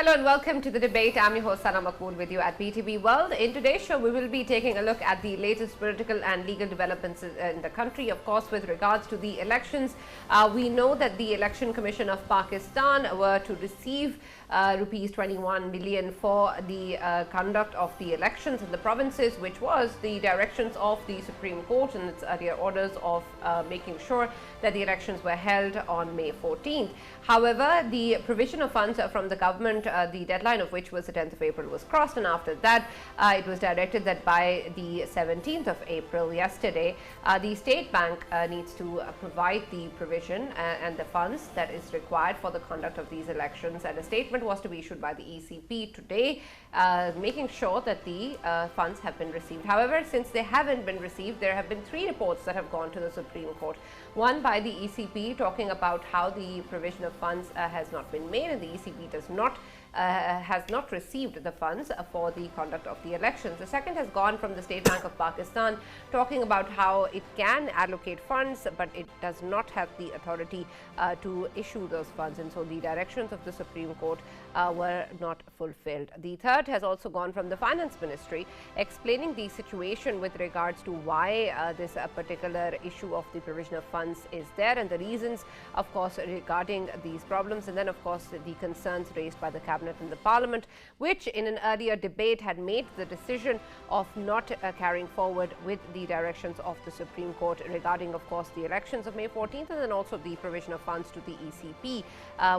Hello and welcome to the debate. I'm your host Rana Maqbool with you at PTV World. In today's show, we will be taking a look at the latest political and legal developments in the country. Of course, with regards to the elections, we know that the Election Commission of Pakistan were to receive rupees 21 million for the conduct of the elections in the provinces, which was the directions of the Supreme Court and its earlier orders of making sure that the elections were held on May 14th. However, the provision of funds from the government, the deadline of which was the 10th of April, was crossed, and after that it was directed that by the 17th of April, yesterday, the State Bank needs to provide the provision and the funds that is required for the conduct of these elections, and a statement was to be issued by the ECP today, making sure that the funds have been received. However, since they haven't been received, there have been 3 reports that have gone to the Supreme Court. One by the ECP talking about how the provision of funds has not been made, and the ECP has not received the funds for the conduct of the elections. The second has gone from the State Bank of Pakistan, talking about how it can allocate funds, but it does not have the authority to issue those funds, and so the directions of the Supreme Court were not fulfilled. The third has also gone from the Finance Ministry, explaining the situation with regards to why this particular issue of the provision of funds is there, and the reasons, of course, regarding these problems, and then, of course, the concerns raised by the Cabinet in the Parliament, which in an earlier debate had made the decision of not carrying forward with the directions of the Supreme Court regarding, of course, the elections of May 14th, and then also the provision of funds to the ECP,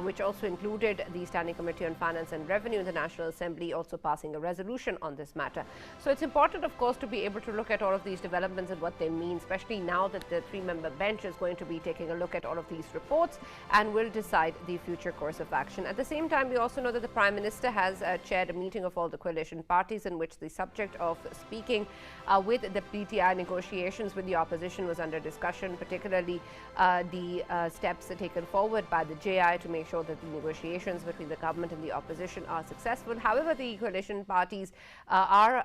which also included the Standing Committee on Finance and Revenue in the National Assembly also passing a resolution on this matter. So it's important, of course, to be able to look at all of these developments and what they mean, especially now that the 3-member bench is going to be taking a look at all of these reports and will decide the future course of action. At the same time, we also know that the Prime Minister has chaired a meeting of all the coalition parties in which the subject of speaking with the PTI negotiations with the opposition was under discussion, particularly the steps taken forward by the JI to make sure that the negotiations between the government and the opposition are successful. However, the coalition parties are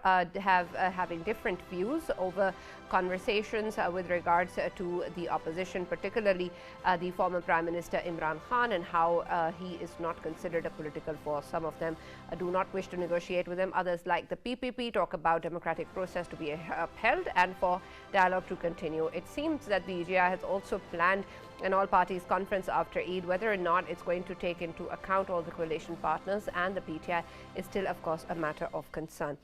having different views over conversations with regards to the opposition, particularly the former Prime Minister Imran Khan, and how he is not considered a political force. Some of them do not wish to negotiate with him. Others, like the PPP, talk about democratic process to be upheld and for dialogue to continue. It seems that the GI has also planned an all-parties conference after Eid. Whether or not it's going to take into account all the coalition partners and the PTI is still, of course, a matter of concern.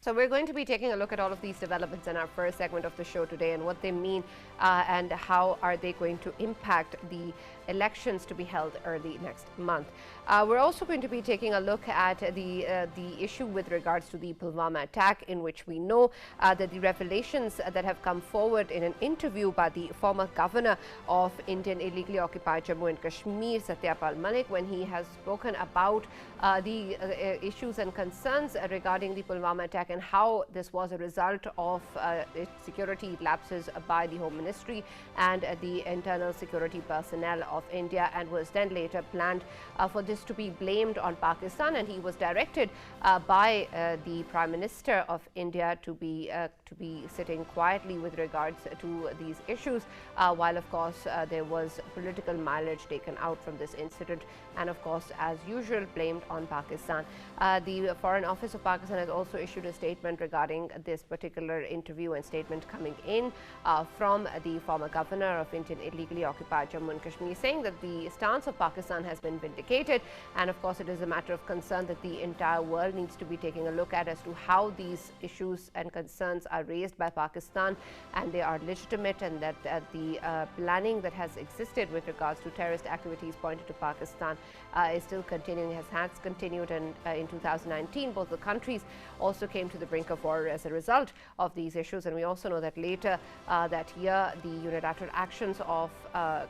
So we're going to be taking a look at all of these developments in our first segment of the show today, and what they mean and how are they going to impact the elections to be held early next month. We're also going to be taking a look at the issue with regards to the Pulwama attack, in which we know that the revelations that have come forward in an interview by the former governor of Indian illegally occupied Jammu and Kashmir, Satyapal Malik, when he has spoken about the issues and concerns regarding the Pulwama attack and how this was a result of security lapses by the Home Ministry and the internal security personnel of India, and was then later planned for this to be blamed on Pakistan, and he was directed by the Prime Minister of India to be sitting quietly with regards to these issues, while of course there was political mileage taken out from this incident, and of course, as usual, blamed on Pakistan. The Foreign Office of Pakistan has also issued a statement regarding this particular interview and statement coming in from the former governor of Indian illegally occupied Jammu and Kashmir, saying that the stance of Pakistan has been vindicated, and of course it is a matter of concern that the entire world needs to be taking a look at as to how these issues and concerns are raised by Pakistan, and they are legitimate, and that the planning that has existed with regards to terrorist activities pointed to Pakistan is still continuing, has continued, and in 2019 both the countries also came to the brink of war as a result of these issues. And we also know that later that year the unilateral actions of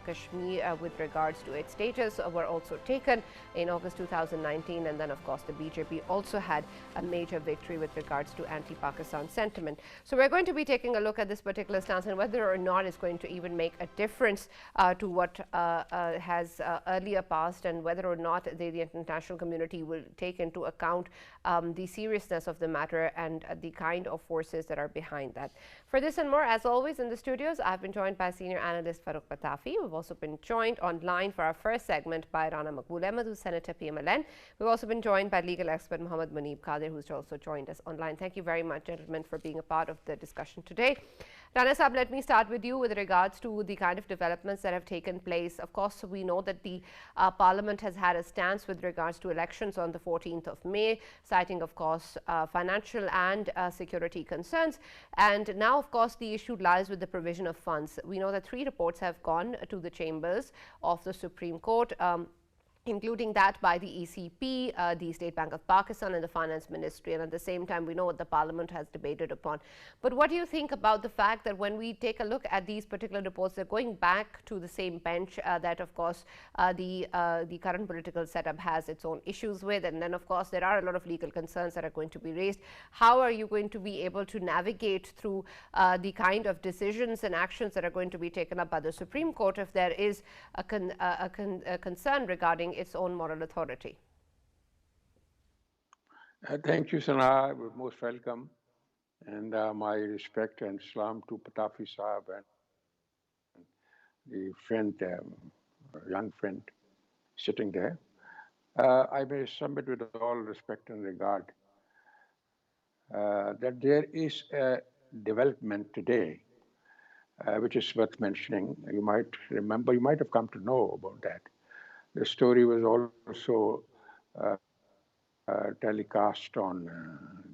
Kashmir with regards to its status were also taken in August 2019, and then of course the BJP also had a major victory with regards to anti-Pakistan sentiment. So we're going to be taking a look at this particular stance and whether or not it's going to even make a difference to what has earlier passed, and whether or not the international community will take into account the seriousness of the matter there and the kind of forces that are behind that. For this and more, as always, in the studios, I've been joined by senior analyst Farooq Patafi. We've also been joined online for our first segment by Rana Maqbool Ahmad, who's Senator PMLN. We've also been joined by legal expert Muhammad Munib Qadir, who's also joined us online. Thank you very much, gentlemen, for being a part of the discussion today. Rana Saab, let me start with you with regards to the kind of developments that have taken place. Of course, we know that the Parliament has had a stance with regards to elections on the 14th of May, citing, of course, financial and security concerns. And now, of course, the issue lies with the provision of funds. We know that 3 reports have gone to the chambers of the Supreme Court. Including that by the ECP, the State Bank of Pakistan and the Finance Ministry, and at the same time we know what the Parliament has debated upon. But what do you think about the fact that when we take a look at these particular reports, they're going back to the same bench that of course the current political setup has its own issues with, and then of course there are a lot of legal concerns that are going to be raised. How are you going to be able to navigate through the kind of decisions and actions that are going to be taken up by the Supreme Court if there is a concern regarding its own moral authority? Thank you, Sana. You're most welcome. And my respect and salam to Patafi Saab and the friend, young friend sitting there. I may submit with all respect and regard that there is a development today which is worth mentioning. You might remember, you might have come to know about that. The story was also telecast on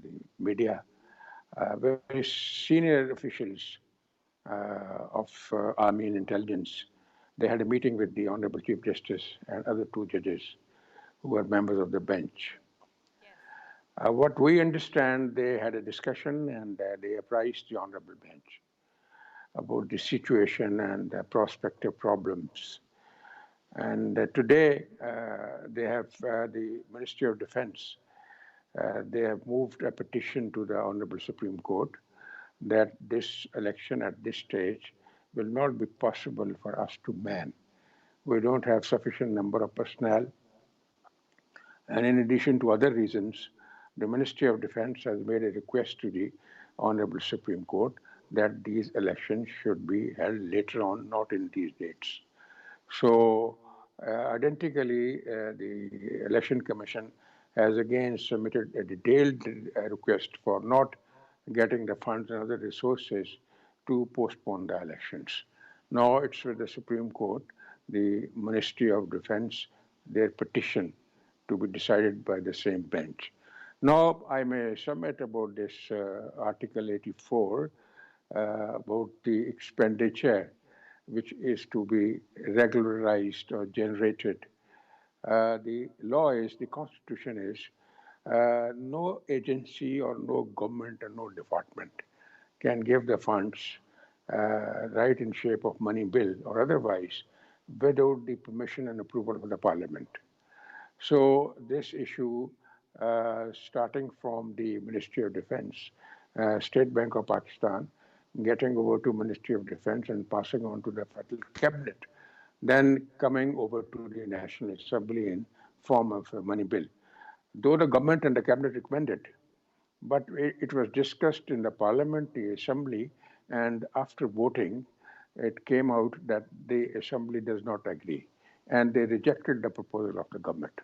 the media. Very senior officials of Army and Intelligence, they had a meeting with the Honorable Chief Justice and other 2 judges who were members of the bench. Yes. What we understand, they had a discussion and they apprised the Honorable Bench about the situation and prospective problems. And today, they have the Ministry of Defense, they have moved a petition to the Honorable Supreme Court that this election at this stage will not be possible for us to man. We don't have sufficient number of personnel. And in addition to other reasons, the Ministry of Defense has made a request to the Honorable Supreme Court that these elections should be held later on, not in these dates. So, identically, the Election Commission has again submitted a detailed request for not getting the funds and other resources to postpone the elections. Now it's with the Supreme Court, the Ministry of Defense, their petition to be decided by the same bench. Now I may submit about this Article 84 about the expenditure which is to be regularized or generated. The law is, the Constitution is, no agency or no government or no department can give the funds right in shape of money bill or otherwise without the permission and approval of the Parliament. So this issue, starting from the Ministry of Defense, State Bank of Pakistan, getting over to Ministry of Defense and passing on to the Federal Cabinet, then coming over to the National Assembly in form of a money bill. Though the government and the Cabinet recommended, but it was discussed in the Parliament, the Assembly, and after voting, it came out that the Assembly does not agree, and they rejected the proposal of the government.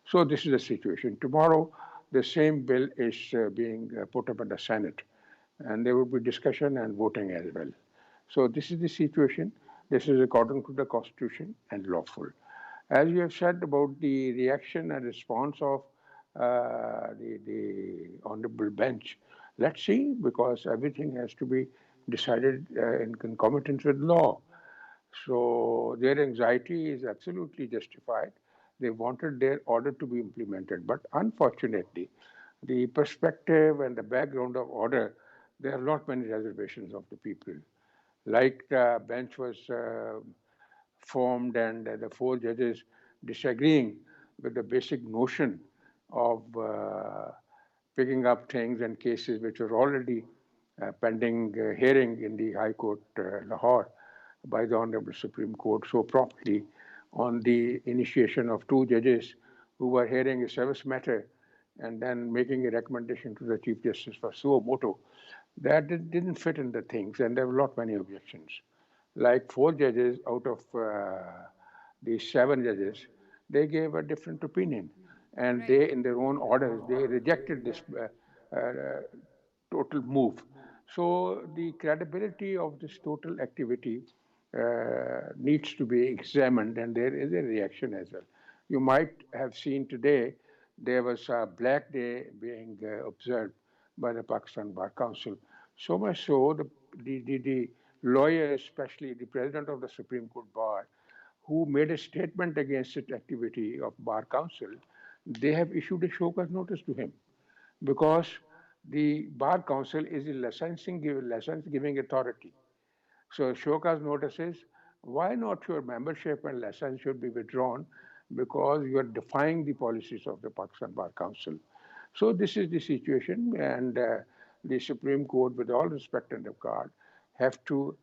So this is the situation. Tomorrow, the same bill is being put up in the Senate, and there will be discussion and voting as well. So this is the situation. This is according to the Constitution and lawful. As you have said about the reaction and response of the Honorable Bench, let's see, because everything has to be decided in concomitance with law. So their anxiety is absolutely justified. They wanted their order to be implemented. But unfortunately, the perspective and the background of order, there are not many reservations of the people. Like the bench was formed and the 4 judges disagreeing with the basic notion of picking up things and cases which were already pending hearing in the High Court, Lahore, by the Honorable Supreme Court so promptly on the initiation of 2 judges who were hearing a service matter and then making a recommendation to the Chief Justice for suo motu, that didn't fit in the things, and there were not many objections. Like 4 judges out of the 7 judges, they gave a different opinion, and Right. they, in their own orders, they rejected this total move. So the credibility of this total activity needs to be examined, and there is a reaction as well. You might have seen today there was a Black Day being observed by the Pakistan Bar Council. So much so, the lawyers, especially the president of the Supreme Court Bar, who made a statement against the activity of Bar Council, they have issued a show cause notice to him because the Bar Council is a license giving authority. So Shoka's notices, why not your membership and license should be withdrawn because you are defying the policies of the Pakistan Bar Council. So this is the situation, and the Supreme Court, with all respect and regard, have to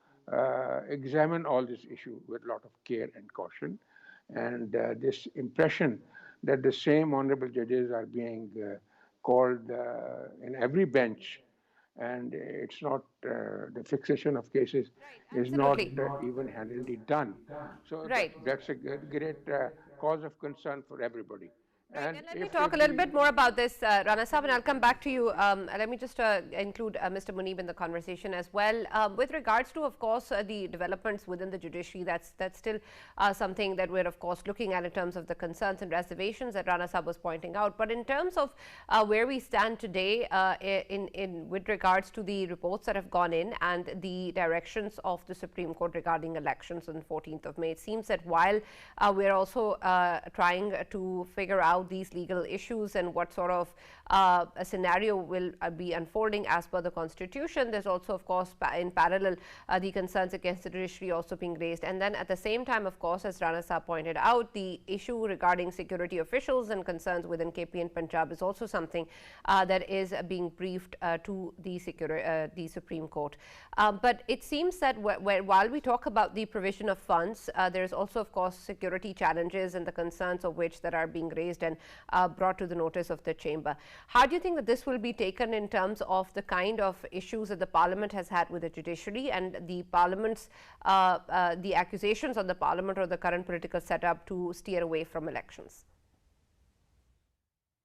examine all this issue with a lot of care and caution. And this impression that the same honorable judges are being called in every bench, and it's not the fixation of cases Right, is not absolutely. even handily done. So Right. that's a great cause of concern for everybody. Right, And and let me if talk a little the bit more about this, Rana Saab, and I'll come back to you. Let me just include Mr. Munib in the conversation as well. With regards to, of course, the developments within the judiciary, that's still something that we're, of course, looking at in terms of the concerns and reservations that Rana Saab was pointing out. But in terms of where we stand today, in with regards to the reports that have gone in and the directions of the Supreme Court regarding elections on 14th of May, it seems that while we're also trying to figure out these legal issues and what sort of a scenario will be unfolding as per the constitution, there's also, of course, in parallel, the concerns against the judiciary also being raised. And then at the same time, of course, as Rana Saab pointed out, the issue regarding security officials and concerns within KP and Punjab is also something that is being briefed to the Supreme Court. But it seems that while we talk about the provision of funds, there's also, of course, security challenges and the concerns of which that are being raised and brought to the notice of the chamber. How do you think that this will be taken in terms of the kind of issues that the parliament has had with the judiciary and the parliament's the accusations on the parliament or the current political setup to steer away from elections?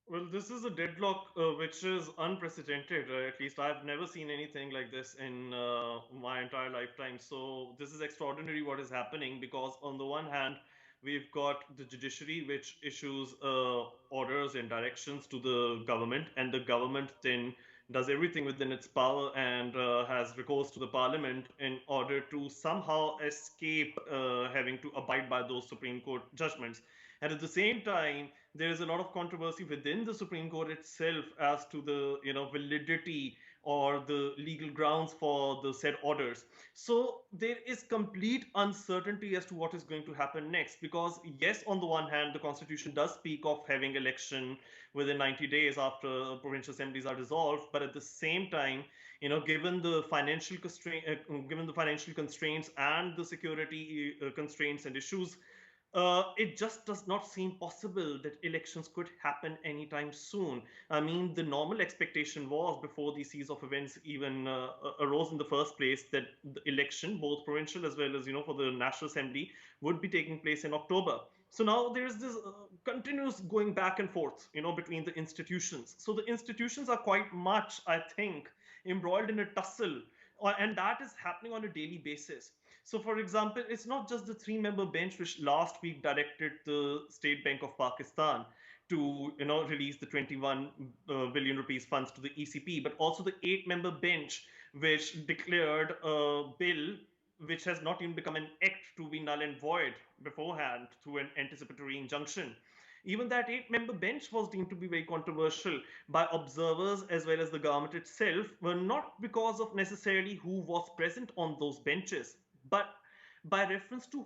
Well, this is a deadlock which is unprecedented. At least I've never seen anything like this in my entire lifetime. So this is extraordinary what is happening because on the one hand, we've got the judiciary which issues orders and directions to the government, and the government then does everything within its power and has recourse to the parliament in order to somehow escape having to abide by those Supreme Court judgments. And at the same time, there is a lot of controversy within the Supreme Court itself as to the validity or the legal grounds for the said orders. So there is complete uncertainty as to what is going to happen next, because yes, on the one hand, the constitution does speak of having election within 90 days after provincial assemblies are dissolved, but at the same time, given the financial constraints and the security constraints and issues, it just does not seem possible that elections could happen anytime soon. I mean, the normal expectation was before the series of events even arose in the first place that the election, both provincial as well as for the National Assembly, would be taking place in October. So now there is this continuous going back and forth, between the institutions. So the institutions are quite much, I think, embroiled in a tussle, and that is happening on a daily basis. So, for example, it's not just the three-member bench which last week directed the State Bank of Pakistan to release the 21 billion rupees funds to the ECP, but also the eight-member bench which declared a bill which has not even become an act to be null and void beforehand through an anticipatory injunction. Even that eight-member bench was deemed to be very controversial by observers as well as the government itself, were not because of necessarily who was present on those benches, but by reference to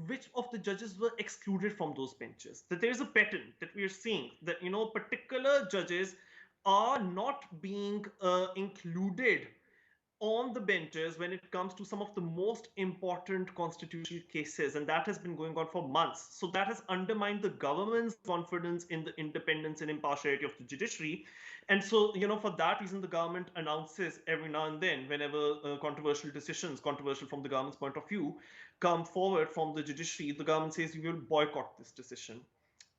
which of the judges were excluded from those benches. That there is a pattern that we are seeing, that particular judges are not being included on the benches when it comes to some of the most important constitutional cases, and that has been going on for months. So that has undermined the government's confidence in the independence and impartiality of the judiciary. And so, for that reason, the government announces every now and then, whenever controversial decisions, controversial from the government's point of view, come forward from the judiciary, the government says we will boycott this decision.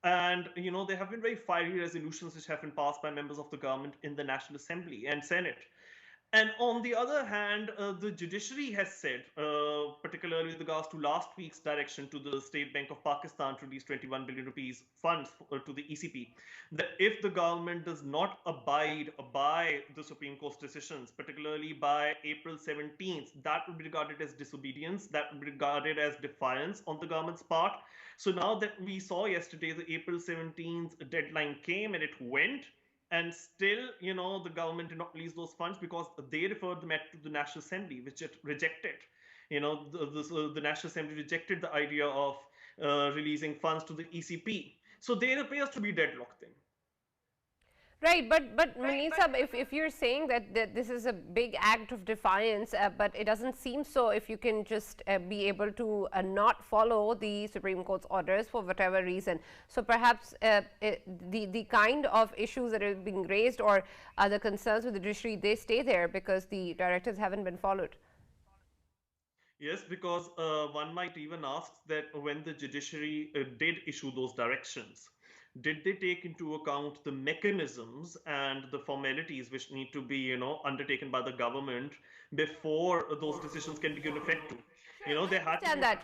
And there have been very fiery resolutions which have been passed by members of the government in the National Assembly and Senate. And on the other hand, the judiciary has said, particularly with regards to last week's direction to the State Bank of Pakistan to release 21 billion rupees funds to the ECP, that if the government does not abide by the Supreme Court's decisions, particularly by April 17th, that would be regarded as disobedience, that would be regarded as defiance on the government's part. So now that we saw yesterday, the April 17th deadline came and it went, and still, the government did not release those funds because they referred them to the National Assembly, which it rejected. The National Assembly rejected the idea of releasing funds to the ECP. So there appears to be deadlock then. Right, but Munisa, if you're saying that this is a big act of defiance, but it doesn't seem so if you can just be able to not follow the Supreme Court's orders for whatever reason. So perhaps the kind of issues that are being raised or the concerns with the judiciary, they stay there because the directives haven't been followed. Yes, because one might even ask that when the judiciary did issue those directions, did they take into account the mechanisms and the formalities which need to be, undertaken by the government before those decisions can be given effect to? They had to.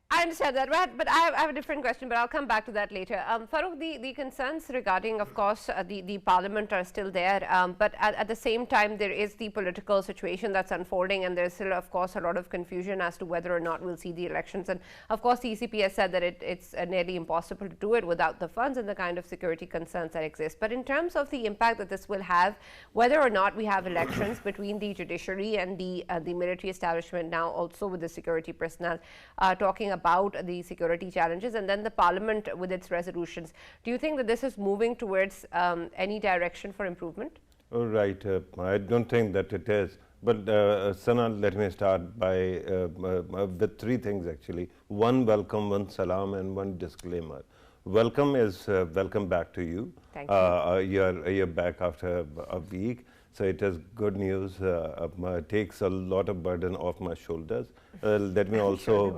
I understand that, but I have a different question, but I'll come back to that later. Farooq, the concerns regarding, of course, the parliament are still there, but at the same time, there is the political situation that's unfolding, and there's still, of course, a lot of confusion as to whether or not we'll see the elections. And, of course, the ECP has said that it's nearly impossible to do it without the funds and the kind of security concerns that exist. But in terms of the impact that this will have, whether or not we have elections between the judiciary and the military establishment, now also with the security personnel talking about the security challenges, and then the parliament with its resolutions. Do you think that this is moving towards any direction for improvement? Right. I don't think that it is. But Sana, let me start by with three things actually. One welcome, one salam, and one disclaimer. Welcome is welcome back to you. Thank you. You're back after a week. So it is good news. Takes a lot of burden off my shoulders. Let me also,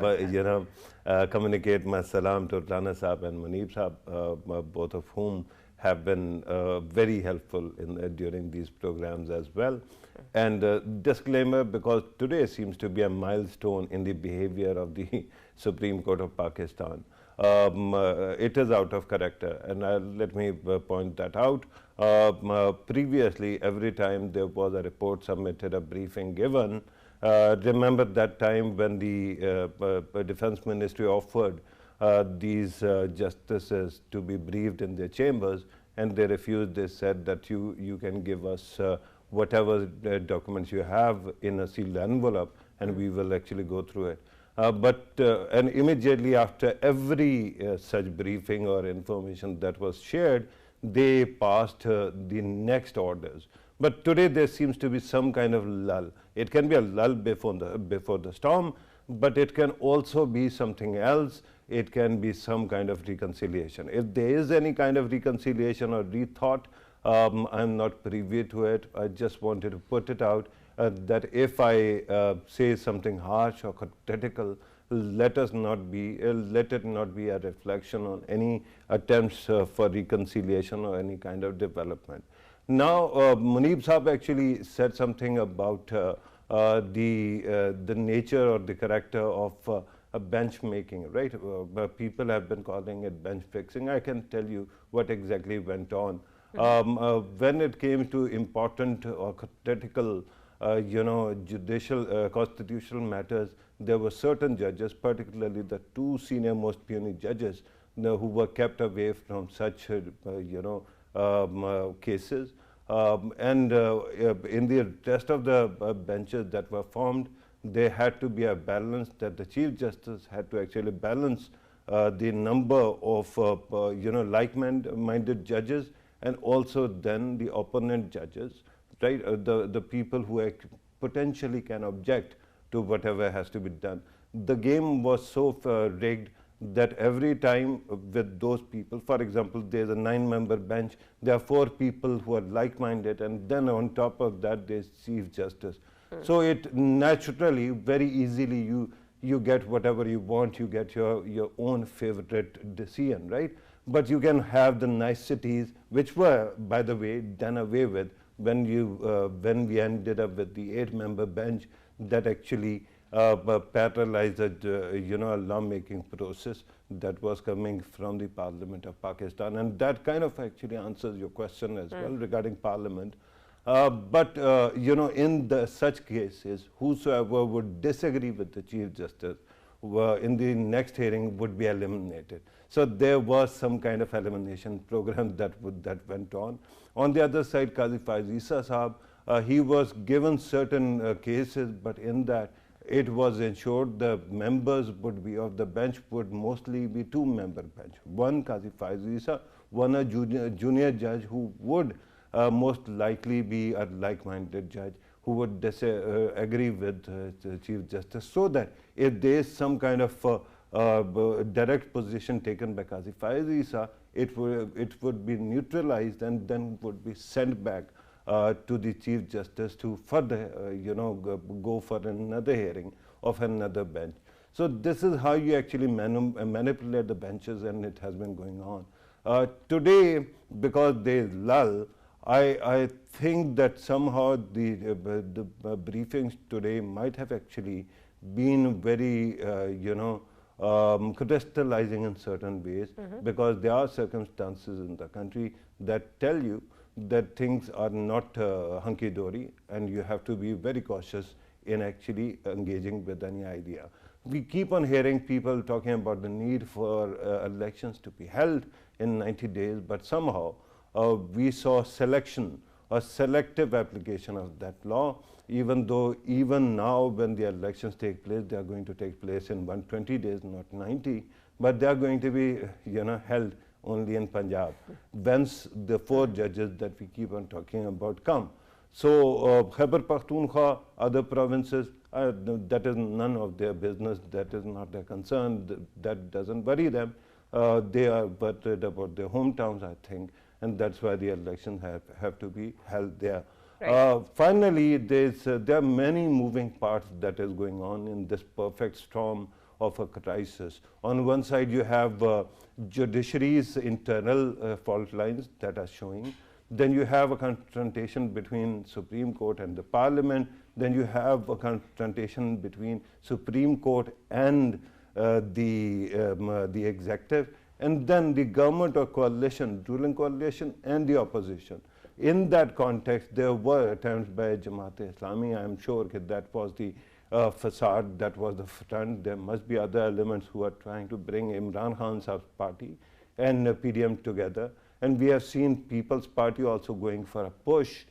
communicate my salam to Rana Saab and Muneeb Saab, both of whom have been very helpful during these programs as well. And disclaimer, because today seems to be a milestone in the behavior of the Supreme Court of Pakistan. It is out of character, and let me point that out. Previously, every time there was a report submitted, a briefing given, remember that time when the Defense Ministry offered these justices to be briefed in their chambers, and they refused. They said that you can give us whatever documents you have in a sealed envelope, and we will actually go through it. And immediately after every such briefing or information that was shared, they passed the next orders. But today there seems to be some kind of lull. It can be a lull before the storm, but it can also be something else. It can be some kind of reconciliation. If there is any kind of reconciliation or rethought, I'm not privy to it. I just wanted to put it out that if I say something harsh or critical, let it not be a reflection on any attempts for reconciliation or any kind of development. Now, Muneeb Saab actually said something about the nature or the character of bench making, right? People have been calling it bench fixing. I can tell you what exactly went on. When it came to important or critical judicial constitutional matters, there were certain judges, particularly the two senior most puny judges, who were kept away from such cases. In the rest of the benches that were formed, there had to be a balance, that the Chief Justice had to actually balance the number of like-minded judges and also then the opponent judges, right? The people who potentially can object to whatever has to be done. The game was so rigged that every time with those people, for example, there's a 9-member bench, there are 4 people who are like-minded, and then on top of that, there's Chief Justice. So it naturally, very easily, you get whatever you want, you get your own favorite decision, right? But you can have the niceties, which were, by the way, done away with when we ended up with the 8-member bench that actually paralyzed a lawmaking process that was coming from the Parliament of Pakistan. And that kind of actually answers your question as well regarding Parliament. But in such cases, whosoever would disagree with the Chief Justice in the next hearing would be eliminated. So there was some kind of elimination program that went on. On the other side, Qazi Faiz Isa Sahab, he was given certain cases, but in that it was ensured the members would be of the bench would mostly be 2-member bench. One Qazi Faiz Isa, one a junior judge who would most likely be a like-minded judge who would agree with the Chief Justice, so that if there is some kind of direct position taken by Qazi Faiz Isa, it would be neutralized and then would be sent back to the Chief Justice to further go for another hearing of another bench. So this is how you actually manipulate the benches, and it has been going on. Today, because there is lull, I think that somehow the briefings today might have actually been very, crystallizing in certain ways, because there are circumstances in the country that tell you that things are not hunky-dory, and you have to be very cautious in actually engaging with any idea. We keep on hearing people talking about the need for elections to be held in 90 days, but somehow we saw selection or selective application of that law, even though even now when the elections take place, they are going to take place in 120 days, not 90, but they are going to be held only in Punjab, whence the 4 judges that we keep on talking about come. So Khyber Pakhtunkhwa, other provinces, that is none of their business, that is not their concern, that doesn't worry them. They are worried about their hometowns, I think, and that's why the elections have to be held there. Right. Finally, there are many moving parts that is going on in this perfect storm of a crisis. On one side, you have judiciary's internal fault lines that are showing. Then you have a confrontation between Supreme Court and the Parliament. Then you have a confrontation between Supreme Court and the executive. And then the government or coalition, ruling coalition, and the opposition. In that context, there were attempts by Jamaat-e-Islami. I am sure that was the facade, that was the front. There must be other elements who are trying to bring Imran Khan's party and PDM together. And we have seen People's Party also going for a push.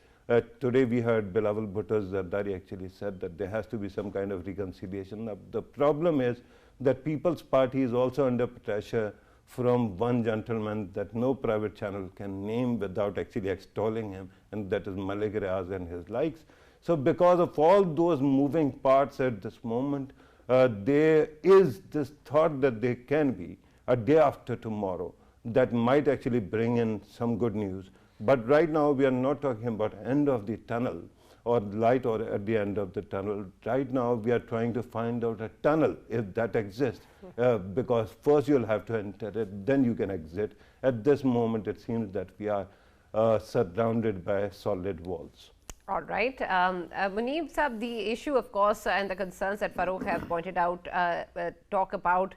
Today we heard Bilawal Bhutto Zardari actually said that there has to be some kind of reconciliation. The problem is that People's Party is also under pressure from one gentleman that no private channel can name without actually extolling him, and that is Malik Riaz and his likes. So because of all those moving parts at this moment, there is this thought that there can be a day after tomorrow that might actually bring in some good news. But right now we are not talking about end of the tunnel or light or at the end of the tunnel. Right now we are trying to find out a tunnel, if that exists, because first you'll have to enter it, then you can exit. At this moment it seems that we are surrounded by solid walls. All right. Muneeb Sahab, the issue, of course, and the concerns that Farooq have pointed out talk about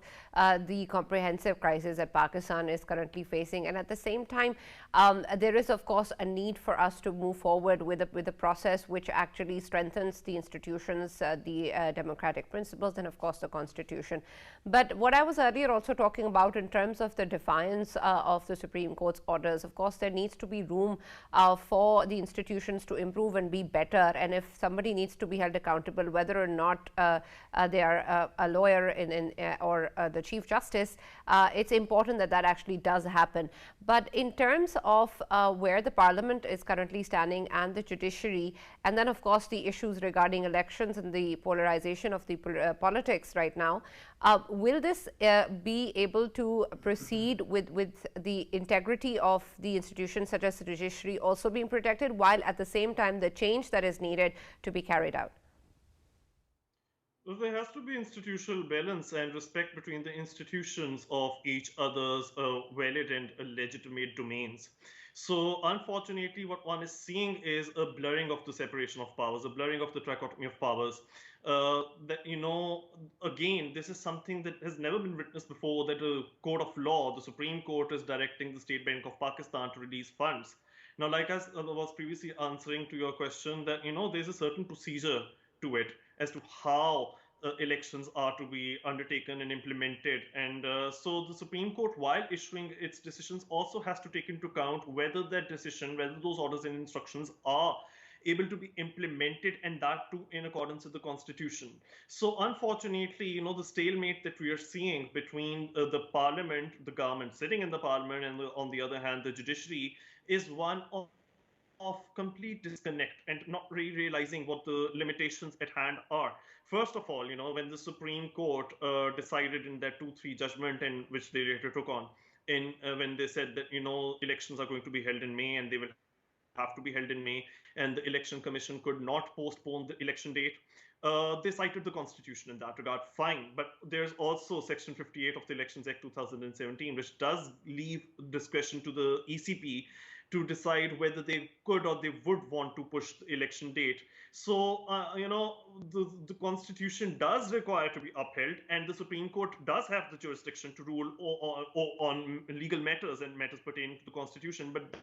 the comprehensive crisis that Pakistan is currently facing. And at the same time, there is, of course, a need for us to move forward with a process which actually strengthens the institutions, the democratic principles, and, of course, the Constitution. But what I was earlier also talking about in terms of the defiance of the Supreme Court's orders, of course, there needs to be room for the institutions to improve and be better. And if somebody needs to be held accountable, whether or not they are a lawyer or the Chief Justice, it's important that that actually does happen. But in terms of where the parliament is currently standing and the judiciary, and then of course the issues regarding elections and the polarization of the politics right now, will this be able to proceed with the integrity of the institutions such as the judiciary also being protected, while at the same time the change that is needed to be carried out? Well, there has to be institutional balance and respect between the institutions of each other's valid and legitimate domains. So, unfortunately, what one is seeing is a blurring of the separation of powers, a blurring of the trichotomy of powers. That, again, this is something that has never been witnessed before, that a court of law, the Supreme Court, is directing the State Bank of Pakistan to release funds. Now, like I was previously answering to your question, that, there's a certain procedure to it as to how elections are to be undertaken and implemented. And so the Supreme Court, while issuing its decisions, also has to take into account whether that decision, whether those orders and instructions are able to be implemented, and that too in accordance with the constitution. So unfortunately, the stalemate that we are seeing between the parliament, the government sitting in the parliament, and on the other hand the judiciary, is one of complete disconnect and not really realizing what the limitations at hand are. First of all, when the Supreme Court decided in that 2-3 judgment, and which they later took on, in when they said that elections are going to be held in May, and they will have to be held in May, and the Election Commission could not postpone the election date. They cited the Constitution in that regard, fine. But there's also Section 58 of the Elections Act 2017, which does leave discretion to the ECP to decide whether they could or they would want to push the election date. So, the Constitution does require to be upheld, and the Supreme Court does have the jurisdiction to rule on legal matters and matters pertaining to the Constitution, but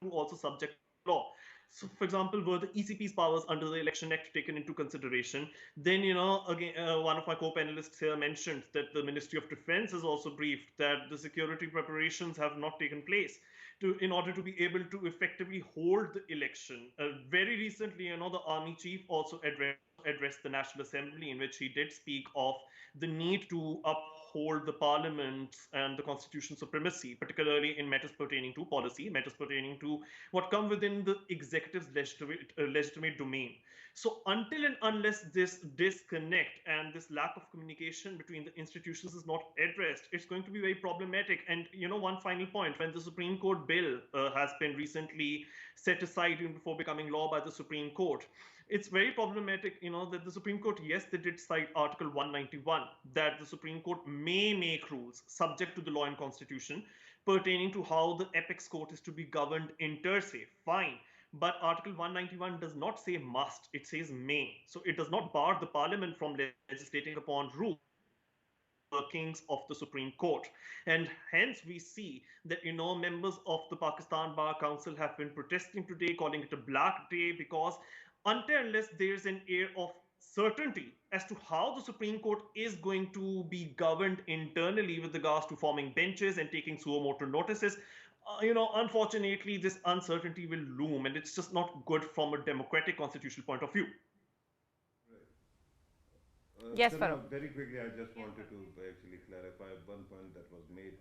also subject to law. So, for example, were the ECP's powers under the Election Act taken into consideration, then, again, one of my co-panelists here mentioned that the Ministry of Defense is also briefed that the security preparations have not taken place in order to be able to effectively hold the election. Very recently, the Army Chief also addressed the National Assembly, in which he did speak of the need to uphold the Parliament's and the Constitution's supremacy, particularly in matters pertaining to policy, matters pertaining to what come within the executive's legitimate domain. So until and unless this disconnect and this lack of communication between the institutions is not addressed, it's going to be very problematic. And one final point: when the Supreme Court bill has been recently set aside even before becoming law by the Supreme Court, it's very problematic, that the Supreme Court, yes, they did cite Article 191, that the Supreme Court may make rules subject to the law and constitution pertaining to how the apex court is to be governed inter se. Fine. But Article 191 does not say must, it says may. So it does not bar the Parliament from legislating upon rules workings of the Supreme Court. And hence we see that, members of the Pakistan Bar Council have been protesting today, calling it a black day, because until unless there's an air of certainty as to how the Supreme Court is going to be governed internally with regards to forming benches and taking suo motu notices, unfortunately, this uncertainty will loom, and it's just not good from a democratic constitutional point of view. Yes, Farooq. Very quickly, I just wanted to actually clarify one point that was made.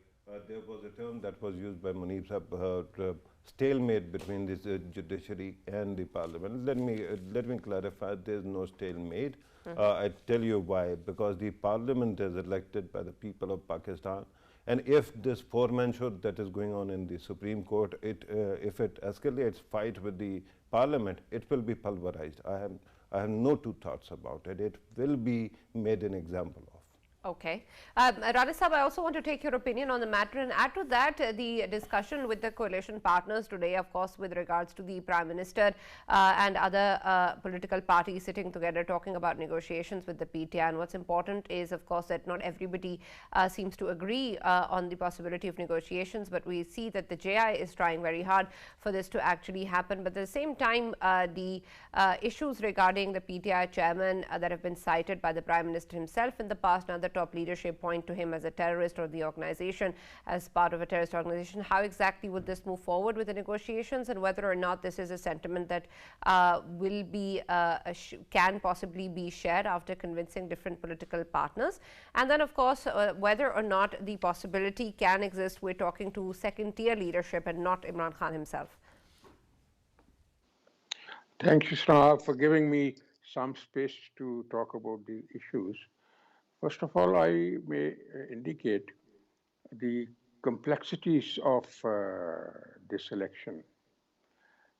There was a term that was used by Munib Sahab, stalemate between the judiciary and the parliament. Let me clarify, there is no stalemate. I tell you why. Because the parliament is elected by the people of Pakistan. And if this four-man show that is going on in the Supreme Court, if it escalates fight with the parliament, it will be pulverized. I have no two thoughts about it. It will be made an example of. Okay. Rana Sahab, I also want to take your opinion on the matter, and add to that the discussion with the coalition partners today, of course, with regards to the Prime Minister and other political parties sitting together talking about negotiations with the PTI. And what's important is, of course, that not everybody seems to agree on the possibility of negotiations, but we see that the JI is trying very hard for this to actually happen. But at the same time, the issues regarding the PTI chairman that have been cited by the Prime Minister himself in the past and other top leadership point to him as a terrorist or the organization as part of a terrorist organization. How exactly would this move forward with the negotiations, and whether or not this is a sentiment that will be can possibly be shared after convincing different political partners? And then, of course, whether or not the possibility can exist we're talking to second-tier leadership and not Imran Khan himself. Thank you, Sneha, for giving me some space to talk about the issues. First of all, I may indicate the complexities of this election.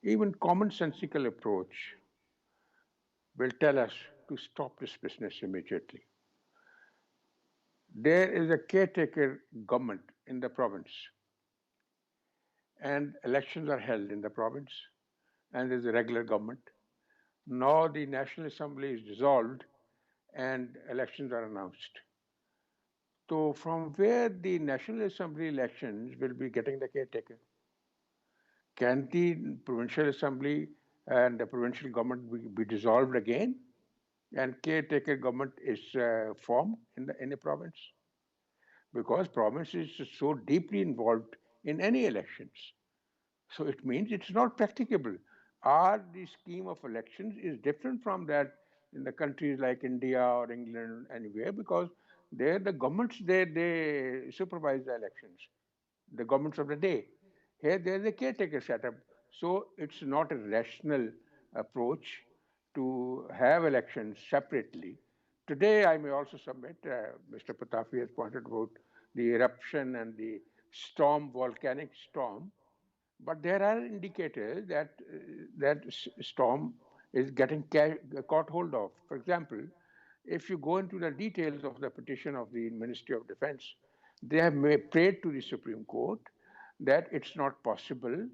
Even commonsensical approach will tell us to stop this business immediately. There is a caretaker government in the province, and elections are held in the province, and there's a regular government. Now the National Assembly is dissolved and elections are announced. So from where the National Assembly elections will be getting the caretaker? Can the provincial assembly and the provincial government be dissolved again, and caretaker government is formed in the province? Because province is so deeply involved in any elections. So it means it's not practicable. The scheme of elections is different from that in the countries like India or England, anywhere, because there the governments they supervise the elections, the governments of the day. Here there's a caretaker setup. So it's not a rational approach to have elections separately. Today, I may also submit, Mr. Patafi has pointed out the eruption and the storm, volcanic storm, but there are indicators that that storm is getting caught hold of. For example, if you go into the details of the petition of the Ministry of Defense, they have prayed to the Supreme Court that it's not possible.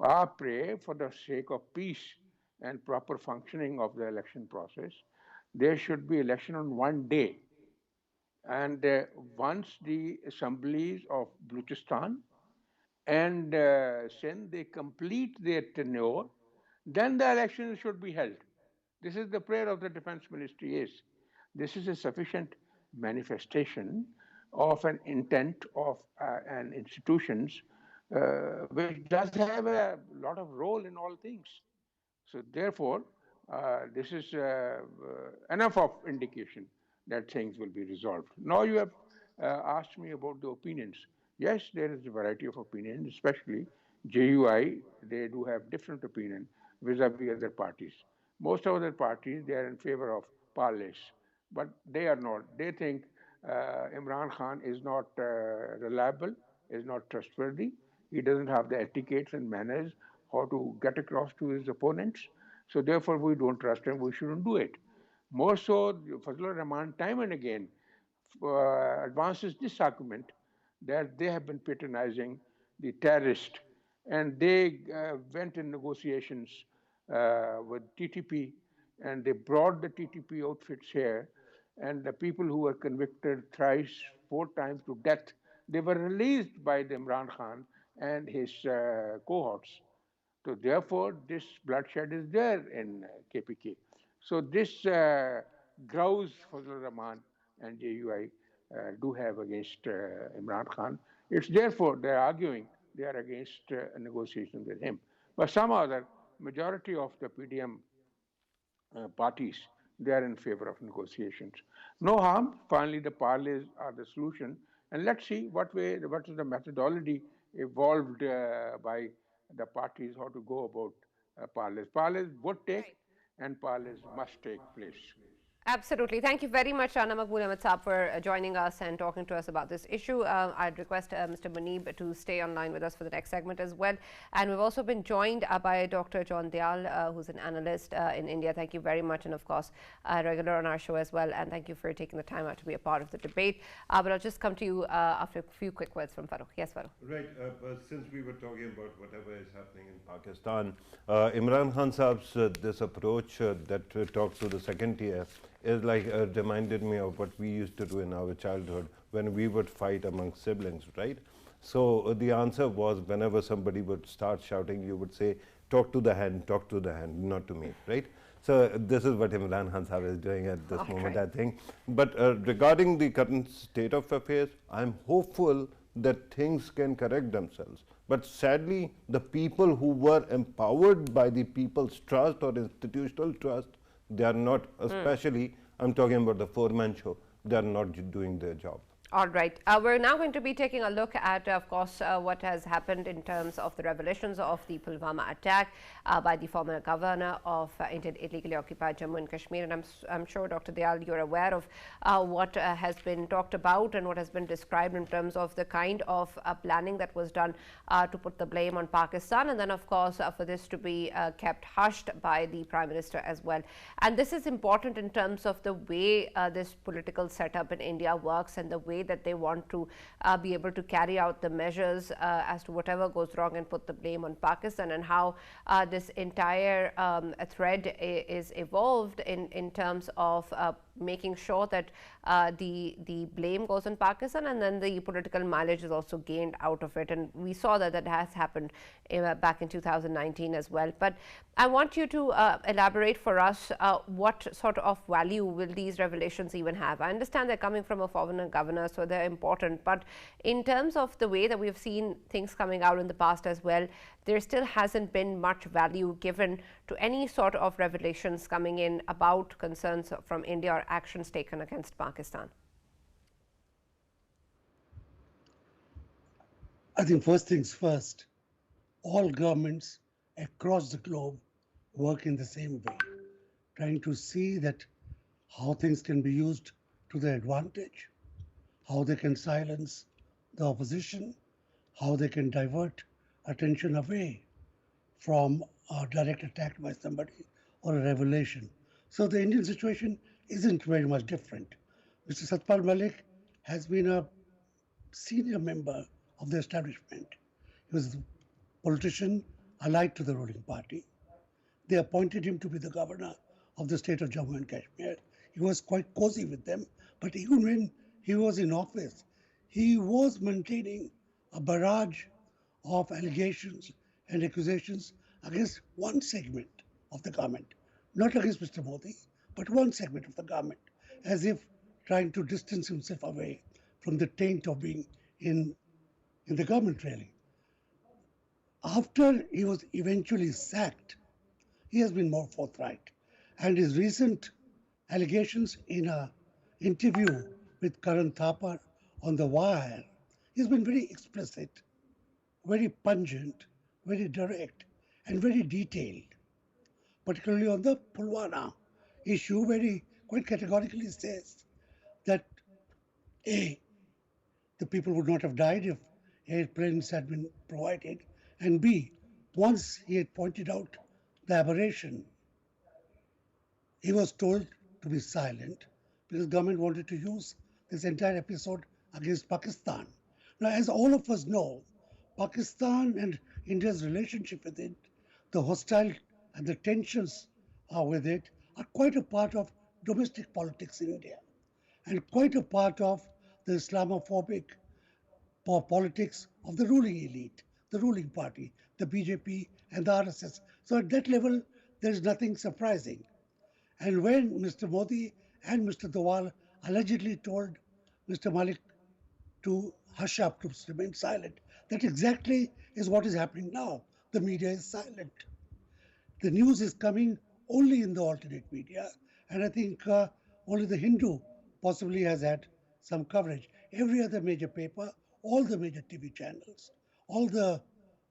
I pray for the sake of peace and proper functioning of the election process. There should be election on one day. And once the assemblies of Balochistan and Sindh, they complete their tenure, then the elections should be held. This is the prayer of the Defense Ministry is. This is a sufficient manifestation of an intent of an institutions which does have a lot of role in all things. So therefore, this is enough of indication that things will be resolved. Now you have asked me about the opinions. Yes, there is a variety of opinions, especially JUI, they do have different opinion vis-a-vis other parties. Most other parties, they are in favor of parleys, but they are not. They think Imran Khan is not reliable, is not trustworthy. He doesn't have the etiquettes and manners how to get across to his opponents. So therefore, we don't trust him. We shouldn't do it. More so, Fazlur Rahman time and again advances this argument that they have been patronizing the terrorist, and they went in negotiations with TTP, and they brought the TTP outfits here, and the people who were convicted thrice, 4 times to death, they were released by the Imran Khan and his cohorts. So therefore, this bloodshed is there in KPK. So this grouse Fazlur Rahman and JUI do have against Imran Khan. It's therefore they're arguing they are against negotiations with him. But some other majority of the PDM parties, they are in favor of negotiations. No harm. Finally, the parleys are the solution. And let's see what is the methodology evolved by the parties, how to go about parleys. Parleys would take, and parleys must take place. Absolutely. Thank you very much, Rana Maqbool Ahmad Saab, for joining us and talking to us about this issue. I'd request Mr. Muneeb to stay online with us for the next segment as well. And we've also been joined by Dr. John Dayal, who's an analyst in India. Thank you very much, and of course, a regular on our show as well. And thank you for taking the time out to be a part of the debate. But I'll just come to you after a few quick words from Farooq. Yes, Farooq. Right. Since we were talking about whatever is happening in Pakistan, Imran Khan Saab's this approach that talks to the second tier is like reminded me of what we used to do in our childhood when we would fight among siblings, right? So the answer was, whenever somebody would start shouting, you would say, talk to the hand, not to me, right? So this is what Imran Khan Sahib is doing at this moment, I think. But regarding the current state of affairs, I'm hopeful that things can correct themselves. But sadly, the people who were empowered by the people's trust or institutional trust, they are not, especially, I'm talking about the four-man show, they are not doing their job. All right. We're now going to be taking a look at, of course, what has happened in terms of the revelations of the Pulwama attack by the former governor of Indian illegally occupied Jammu and Kashmir. And I'm sure, Dr. Dayal, you're aware of what has been talked about and what has been described in terms of the kind of planning that was done to put the blame on Pakistan. And then, of course, for this to be kept hushed by the Prime Minister as well. And this is important in terms of the way this political setup in India works and the way that they want to be able to carry out the measures as to whatever goes wrong and put the blame on Pakistan, and how this entire thread is evolved in terms of making sure that the blame goes on Pakistan, and then the political mileage is also gained out of it. And we saw that that has happened back in 2019 as well. But I want you to elaborate for us what sort of value will these revelations even have. I understand they're coming from a former governor, so they're important. But in terms of the way that we've seen things coming out in the past as well, there still hasn't been much value given to any sort of revelations coming in about concerns from India or actions taken against Pakistan. I think first things first, all governments across the globe work in the same way, trying to see that how things can be used to their advantage, how they can silence the opposition, how they can divert attention away from a direct attack by somebody or a revelation. So the Indian situation isn't very much different. Mr. Satpal Malik has been a senior member of the establishment. He was a politician allied to the ruling party. They appointed him to be the governor of the state of Jammu and Kashmir. He was quite cozy with them, but even when he was in office, he was maintaining a barrage of allegations and accusations against one segment of the government, not against Mr. Modi, but one segment of the government, as if trying to distance himself away from the taint of being in the government really. After he was eventually sacked, he has been more forthright. And his recent allegations in an interview with Karan Thapar on The Wire, he's been very explicit, very pungent, very direct, and very detailed, particularly on the Pulwama issue, where he quite categorically says that A, the people would not have died if airplanes had been provided, and B, once he had pointed out the aberration, he was told to be silent because the government wanted to use this entire episode against Pakistan. Now, as all of us know, Pakistan and India's relationship with it, the hostile and the tensions with it, are quite a part of domestic politics in India and quite a part of the Islamophobic politics of the ruling elite, the ruling party, the BJP and the RSS. So at that level, there is nothing surprising. And when Mr. Modi and Mr. Dawal allegedly told Mr. Malik to hush up, to remain silent, that exactly is what is happening now. The media is silent. The news is coming only in the alternate media, and I think only the Hindu possibly has had some coverage. Every other major paper, all the major TV channels, all the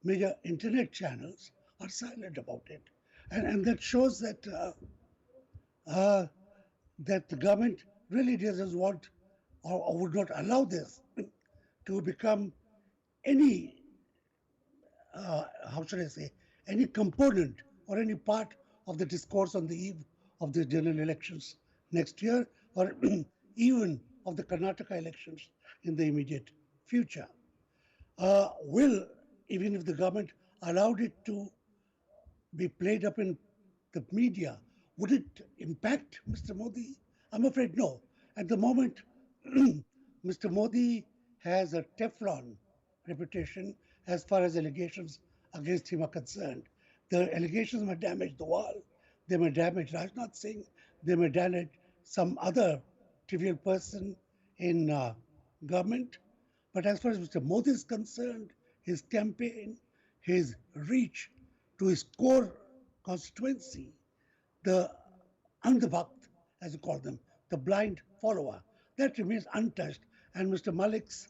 major internet channels are silent about it. And that shows that that the government really doesn't want or would not allow this to become any, how should I say, any component or any part of the discourse on the eve of the general elections next year, or even of the Karnataka elections in the immediate future. Even if the government allowed it to be played up in the media, would it impact Mr. Modi? I'm afraid no. At the moment, Mr. Modi has a Teflon reputation as far as allegations against him are concerned. The allegations may damage the wall, they may damage Rajnath Singh, they may damage some other trivial person in government. But as far as Mr. Modi is concerned, his campaign, his reach to his core constituency, the andhbhakt, as you call them, the blind follower, that remains untouched. And Mr. Malik's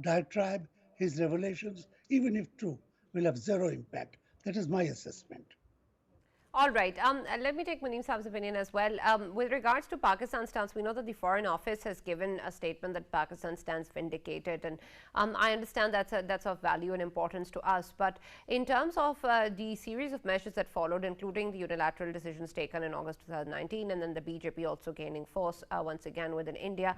diatribe, his revelations, even if true, will have zero impact. That is my assessment. All right. Let me take Muneem Saab's opinion as well. With regards to Pakistan's stance, we know that the Foreign Office has given a statement that Pakistan stands vindicated, and I understand that's of value and importance to us. But in terms of the series of measures that followed, including the unilateral decisions taken in August 2019, and then the BJP also gaining force once again within India,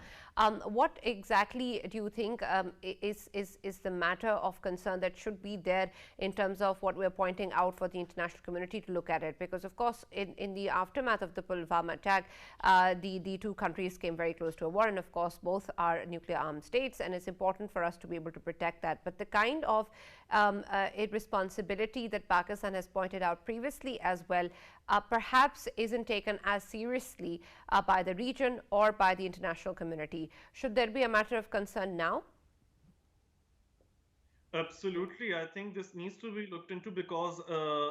what exactly do you think is the matter of concern that should be there in terms of what we're pointing out for the international community to look at it? Because, of course, in the aftermath of the Pulwama attack, the two countries came very close to a war, and of course, both are nuclear armed states, and it's important for us to be able to protect that. But the kind of irresponsibility that Pakistan has pointed out previously as well, perhaps isn't taken as seriously by the region or by the international community. Should there be a matter of concern now? Absolutely. I think this needs to be looked into because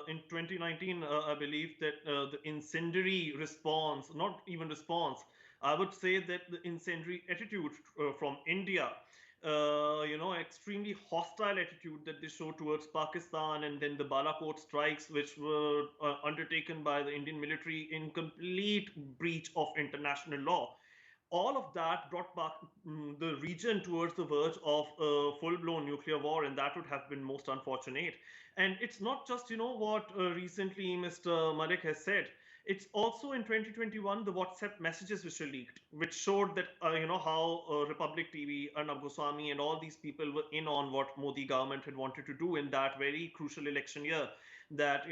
in 2019, I believe that the incendiary response, not even response, I would say that the incendiary attitude from India, extremely hostile attitude that they show towards Pakistan, and then the Balakot strikes, which were undertaken by the Indian military in complete breach of international law. All of that brought back the region towards the verge of a full-blown nuclear war, and that would have been most unfortunate. And it's not just, what recently Mr. Malik has said. It's also in 2021 the WhatsApp messages which were leaked, which showed that how Republic TV, Arnab Goswami, and all these people were in on what Modi government had wanted to do in that very crucial election year. That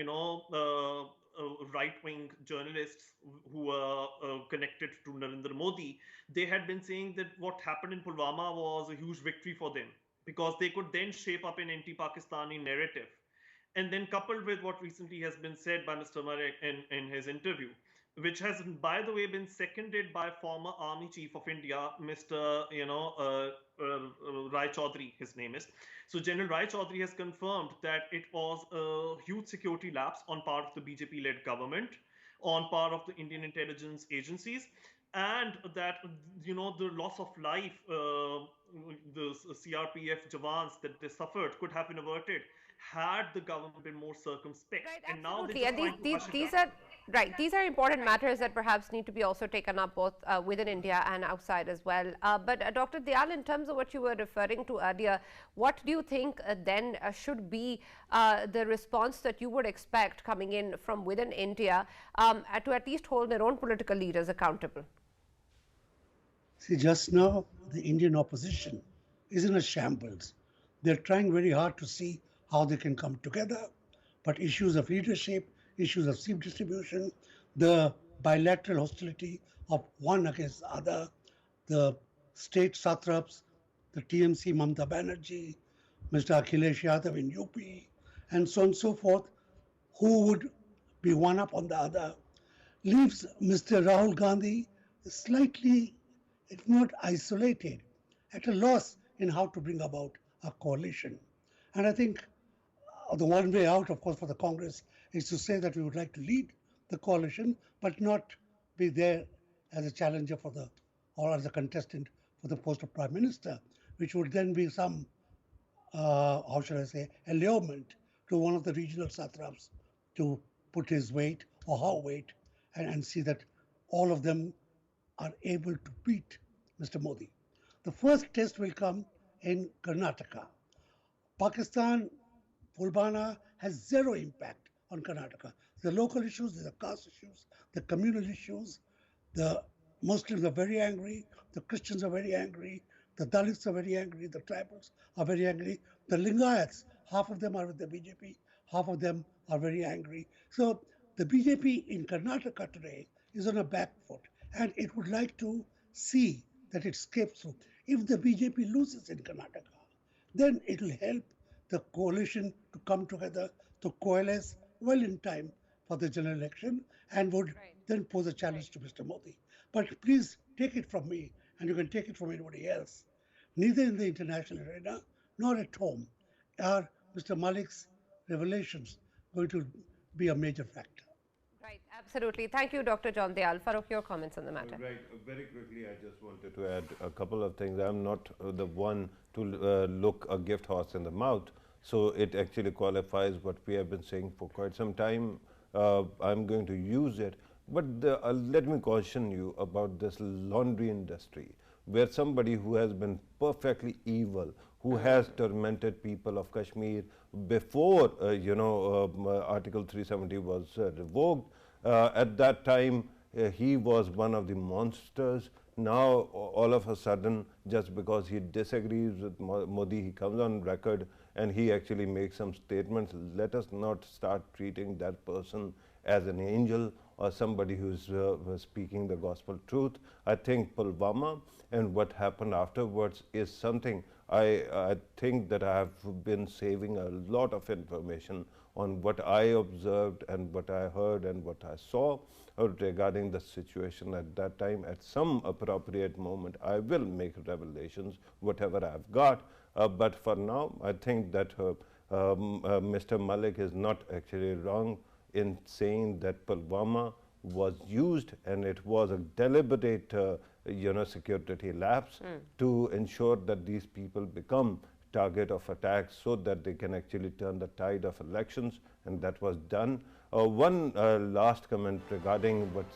right-wing journalists who were connected to Narendra Modi, they had been saying that what happened in Pulwama was a huge victory for them because they could then shape up an anti-Pakistani narrative. And then coupled with what recently has been said by Mr. Marek in his interview, which has, by the way, been seconded by former Army Chief of India, Mr. Rai Chaudhary, his name is. So General Rai Chaudhary has confirmed that it was a huge security lapse on part of the BJP-led government, on part of the Indian intelligence agencies, and that the loss of life, the CRPF Jawans that they suffered could have been averted had the government been more circumspect. Right, and absolutely. now And these are right. These are important matters that perhaps need to be also taken up both within India and outside as well. But Dr. Dayal, in terms of what you were referring to earlier, what do you think then should be the response that you would expect coming in from within India to at least hold their own political leaders accountable? See, just now, the Indian opposition is in a shambles. They're trying very hard to see how they can come together, but issues of leadership, issues of seat distribution, the bilateral hostility of one against the other, the state satraps, the TMC Mamata Banerjee, Mr. Akhilesh Yadav in UP, and so on and so forth, who would be one up on the other, leaves Mr. Rahul Gandhi slightly, if not isolated, at a loss in how to bring about a coalition. And I think the one way out, of course, for the Congress is to say that we would like to lead the coalition, but not be there as a challenger for or as a contestant for the post of Prime Minister, which would then be some, how should I say, allurement to one of the regional satraps to put his weight or her weight and see that all of them are able to beat Mr. Modi. The first test will come in Karnataka. Pakistan, Pulwama has zero impact on Karnataka. The local issues, the caste issues, the communal issues, the Muslims are very angry, the Christians are very angry, the Dalits are very angry, the tribals are very angry, the Lingayats, half of them are with the BJP, half of them are very angry. So the BJP in Karnataka today is on a back foot, and it would like to see that it escapes through. If the BJP loses in Karnataka, then it will help the coalition to come together to coalesce well in time for the general election and would then pose a challenge to Mr. Modi. But please take it from me, and you can take it from anybody else. Neither in the international arena nor at home are Mr. Malik's revelations going to be a major factor. Right, absolutely. Thank you, Dr. John Dayal. Farooq, your comments on the matter. Right. Very quickly, I just wanted to add a couple of things. I'm not the one to look a gift horse in the mouth. So it actually qualifies what we have been saying for quite some time. I'm going to use it. But let me caution you about this laundry industry, where somebody who has been perfectly evil, who has tormented people of Kashmir before, Article 370 was revoked. At that time, he was one of the monsters. Now, all of a sudden, just because he disagrees with Modi, he comes on record and he actually makes some statements. Let us not start treating that person as an angel or somebody who's speaking the gospel truth. I think Pulwama and what happened afterwards is something I think that I have been saving a lot of information on what I observed and what I heard and what I saw regarding the situation at that time. At some appropriate moment, I will make revelations, whatever I've got. But for now, I think that Mr. Malik is not actually wrong in saying that Pulwama was used and it was a deliberate security lapse to ensure that these people become target of attacks so that they can actually turn the tide of elections, and that was done. One last comment regarding what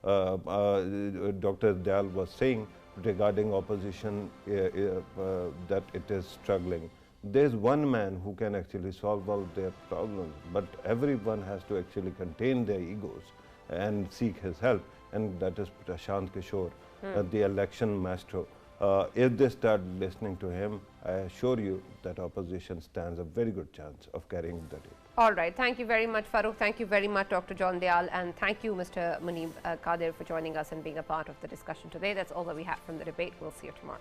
Dr. Dayal was saying regarding opposition, that it is struggling. There's one man who can actually solve all their problems, but everyone has to actually contain their egos and seek his help, and that is Prashant Kishore, the election maestro. If they start listening to him, I assure you that opposition stands a very good chance of carrying the day. All right. Thank you very much, Farooq. Thank you very much, Dr. John Dayal. And thank you, Mr. Muneeb Qadir, for joining us and being a part of the discussion today. That's all that we have from the debate. We'll see you tomorrow.